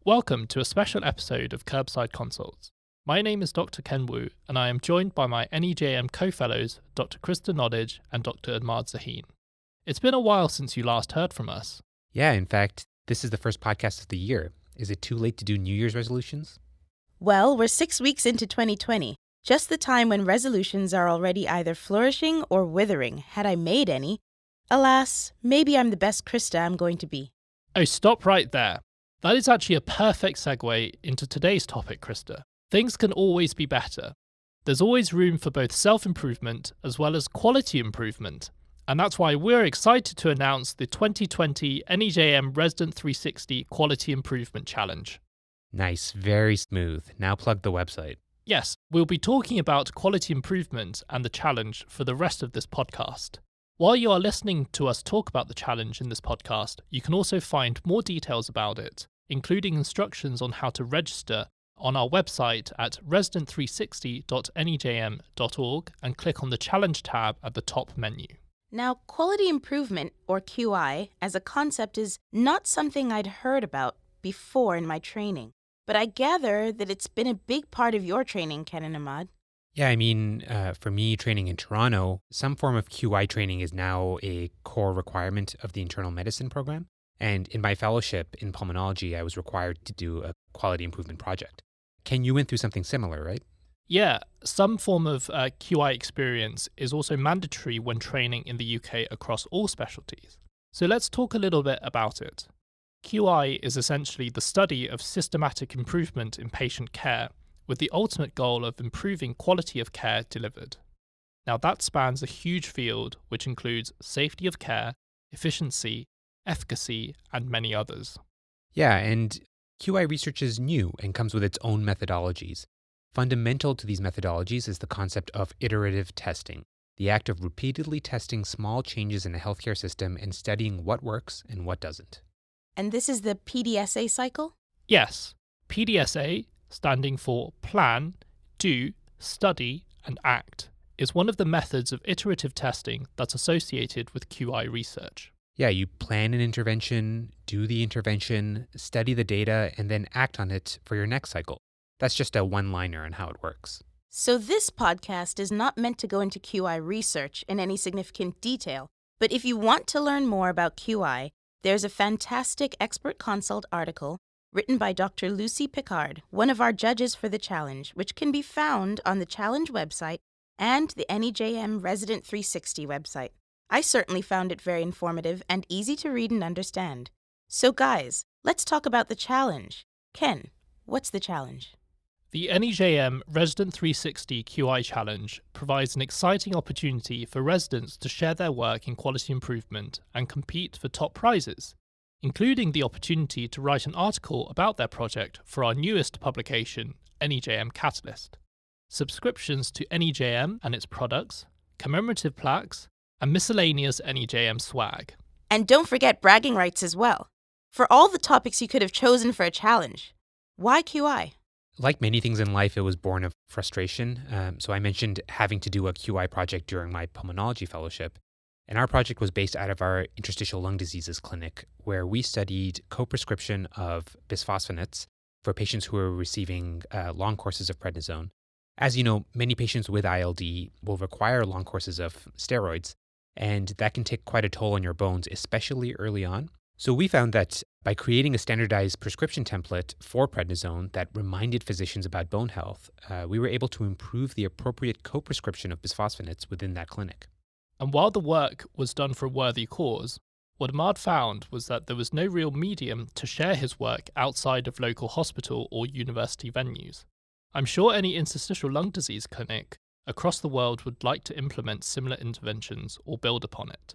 Welcome to a special episode of Curbside Consults. My name is Dr. Ken Wu, and I am joined by my NEJM co-fellows, Dr. Krista Noddage and Dr. Ahmad Zaheen. It's been a while since you last heard from us. Yeah, in fact, this is the first podcast of the year. Is it too late to do New Year's resolutions? Well, we're 6 weeks into 2020, just the time when resolutions are already either flourishing or withering, had I made any. Alas, maybe I'm the best Krista I'm going to be. Oh, stop right there. That is actually a perfect segue into today's topic, Krista. Things can always be better. There's always room for both self-improvement as well as quality improvement. And that's why we're excited to announce the 2020 NEJM Resident 360 Quality Improvement Challenge. Nice, very smooth. Now plug the website. Yes, we'll be talking about quality improvement and the challenge for the rest of this podcast. While you are listening to us talk about the challenge in this podcast, you can also find more details about it, including instructions on how to register on our website at resident360.nejm.org and click on the Challenge tab at the top menu. Now, quality improvement, or QI, as a concept is not something I'd heard about before in my training. But I gather that it's been a big part of your training, Ken and Ahmad. Yeah, for me, training in Toronto, some form of QI training is now a core requirement of the internal medicine program. And in my fellowship in pulmonology, I was required to do a quality improvement project. Ken, you went through something similar, right? Yeah, some form of QI experience is also mandatory when training in the UK across all specialties. So let's talk a little bit about it. QI is essentially the study of systematic improvement in patient care, with the ultimate goal of improving quality of care delivered. Now that spans a huge field which includes safety of care, efficiency, efficacy, and many others. Yeah, and QI research is new and comes with its own methodologies. Fundamental to these methodologies is the concept of iterative testing, the act of repeatedly testing small changes in a healthcare system and studying what works and what doesn't. And this is the PDSA cycle? Yes, PDSA, standing for Plan, Do, Study, and Act, is one of the methods of iterative testing that's associated with QI research. Yeah, you plan an intervention, do the intervention, study the data, and then act on it for your next cycle. That's just a one-liner on how it works. So this podcast is not meant to go into QI research in any significant detail, but if you want to learn more about QI, there's a fantastic expert consult article written by Dr. Lucy Picard, one of our judges for the challenge, which can be found on the challenge website and the NEJM Resident 360 website. I certainly found it very informative and easy to read and understand. So guys, let's talk about the challenge. Ken, what's the challenge? The NEJM Resident 360 QI Challenge provides an exciting opportunity for residents to share their work in quality improvement and compete for top prizes, including the opportunity to write an article about their project for our newest publication, NEJM Catalyst. Subscriptions to NEJM and its products, commemorative plaques, and miscellaneous NEJM swag. And don't forget bragging rights as well. For all the topics you could have chosen for a challenge, why QI? Like many things in life, it was born of frustration. So I mentioned having to do a QI project during my pulmonology fellowship. And our project was based out of our interstitial lung diseases clinic, where we studied co-prescription of bisphosphonates for patients who were receiving long courses of prednisone. As you know, many patients with ILD will require long courses of steroids, and that can take quite a toll on your bones, especially early on. So we found that by creating a standardized prescription template for prednisone that reminded physicians about bone health, we were able to improve the appropriate co-prescription of bisphosphonates within that clinic. And while the work was done for a worthy cause, what Ahmad found was that there was no real medium to share his work outside of local hospital or university venues. I'm sure any interstitial lung disease clinic across the world would like to implement similar interventions or build upon it.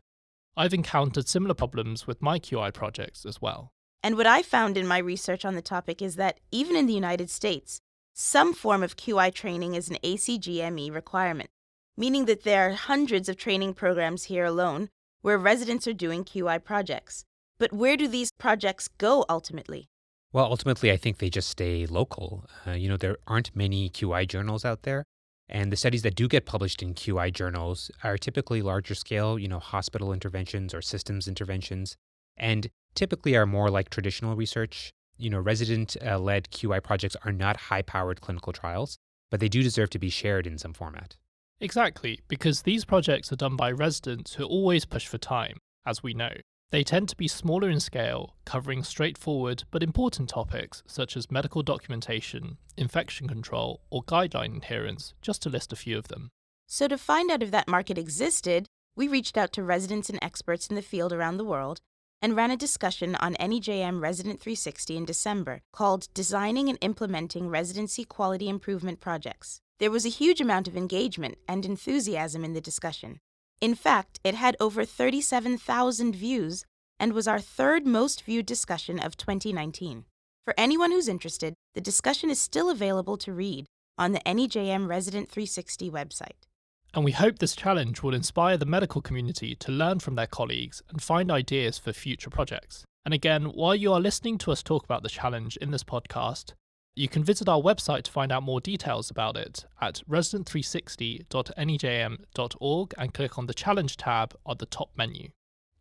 I've encountered similar problems with my QI projects as well. And what I found in my research on the topic is that even in the United States, some form of QI training is an ACGME requirement, meaning that there are hundreds of training programs here alone where residents are doing QI projects. But where do these projects go ultimately? Well, ultimately, I think they just stay local. There aren't many QI journals out there. And the studies that do get published in QI journals are typically larger scale, hospital interventions or systems interventions, and typically are more like traditional research. Resident-led QI projects are not high-powered clinical trials, but they do deserve to be shared in some format. Exactly, because these projects are done by residents who always push for time, as we know. They tend to be smaller in scale, covering straightforward but important topics such as medical documentation, infection control, or guideline adherence, just to list a few of them. So to find out if that market existed, we reached out to residents and experts in the field around the world and ran a discussion on NEJM Resident 360 in December called Designing and Implementing Residency Quality Improvement Projects. There was a huge amount of engagement and enthusiasm in the discussion. In fact, it had over 37,000 views and was our third most viewed discussion of 2019. For anyone who's interested, the discussion is still available to read on the NEJM Resident 360 website. And we hope this challenge will inspire the medical community to learn from their colleagues and find ideas for future projects. And again, while you are listening to us talk about the challenge in this podcast, you can visit our website to find out more details about it at resident360.nejm.org and click on the Challenge tab on the top menu.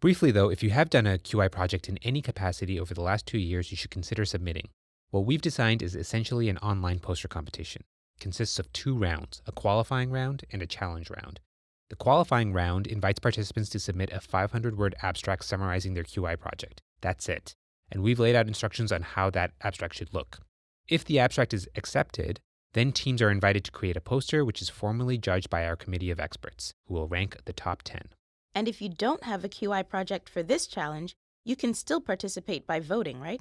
Briefly though, if you have done a QI project in any capacity over the last 2 years, you should consider submitting. What we've designed is essentially an online poster competition. It consists of 2 rounds, a qualifying round and a challenge round. The qualifying round invites participants to submit a 500-word abstract summarizing their QI project. That's it. And we've laid out instructions on how that abstract should look. If the abstract is accepted, then teams are invited to create a poster which is formally judged by our committee of experts, who will rank the top 10. And if you don't have a QI project for this challenge, you can still participate by voting, right?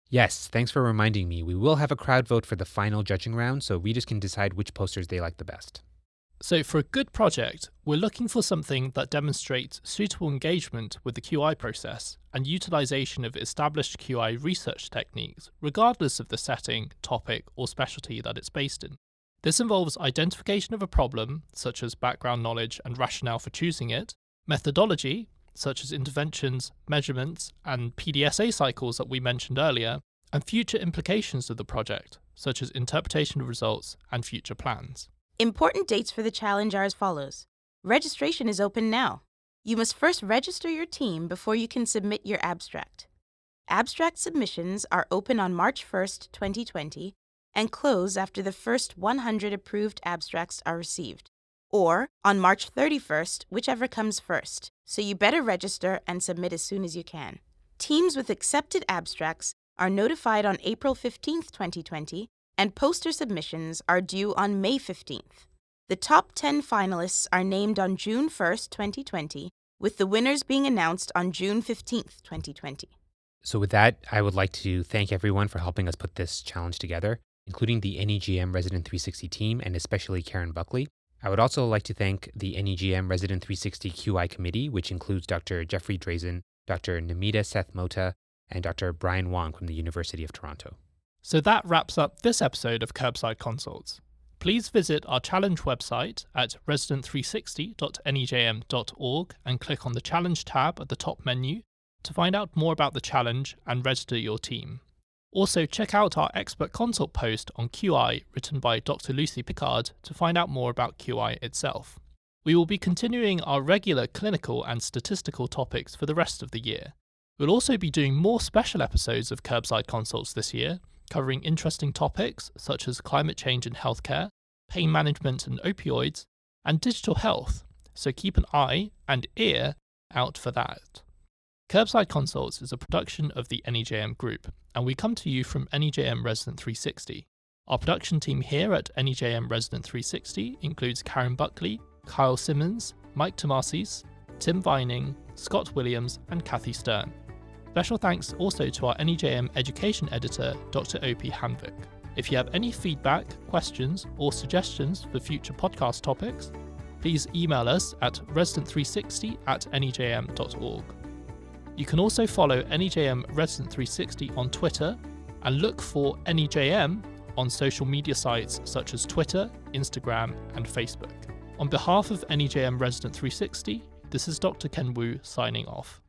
Yes, thanks for reminding me. We will have a crowd vote for the final judging round, so readers can decide which posters they like the best. So for a good project, we're looking for something that demonstrates suitable engagement with the QI process and utilization of established QI research techniques, regardless of the setting, topic, or specialty that it's based in. This involves identification of a problem, such as background knowledge and rationale for choosing it, methodology, such as interventions, measurements, and PDSA cycles that we mentioned earlier, and future implications of the project, such as interpretation of results and future plans. Important dates for the challenge are as follows. Registration is open now. You must first register your team before you can submit your abstract. Abstract submissions are open on March 1st, 2020, and close after the first 100 approved abstracts are received, or on March 31st, whichever comes first, so you better register and submit as soon as you can. Teams with accepted abstracts are notified on April 15th, 2020, and poster submissions are due on May 15th. The top 10 finalists are named on June 1st, 2020, with the winners being announced on June 15th, 2020. So with that, I would like to thank everyone for helping us put this challenge together, including the NEJM Resident 360 team and especially Karen Buckley. I would also like to thank the NEJM Resident 360 QI committee, which includes Dr. Jeffrey Drazen, Dr. Namita Seth Mota, and Dr. Brian Wong from the University of Toronto. So that wraps up this episode of Curbside Consults. Please visit our challenge website at resident360.nejm.org and click on the Challenge tab at the top menu to find out more about the challenge and register your team. Also, check out our expert consult post on QI written by Dr. Lucy Picard to find out more about QI itself. We will be continuing our regular clinical and statistical topics for the rest of the year. We'll also be doing more special episodes of Curbside Consults this year, covering interesting topics such as climate change in healthcare, pain management and opioids, and digital health, so keep an eye and ear out for that. Curbside Consults is a production of the NEJM Group, and we come to you from NEJM Resident 360. Our production team here at NEJM Resident 360 includes Karen Buckley, Kyle Simmons, Mike Tomasis, Tim Vining, Scott Williams, and Kathy Stern. Special thanks also to our NEJM Education Editor, Dr. O.P. Hanvik. If you have any feedback, questions, or suggestions for future podcast topics, please email us at resident360@nejm.org. You can also follow NEJM Resident 360 on Twitter and look for NEJM on social media sites such as Twitter, Instagram, and Facebook. On behalf of NEJM Resident 360, this is Dr. Ken Wu signing off.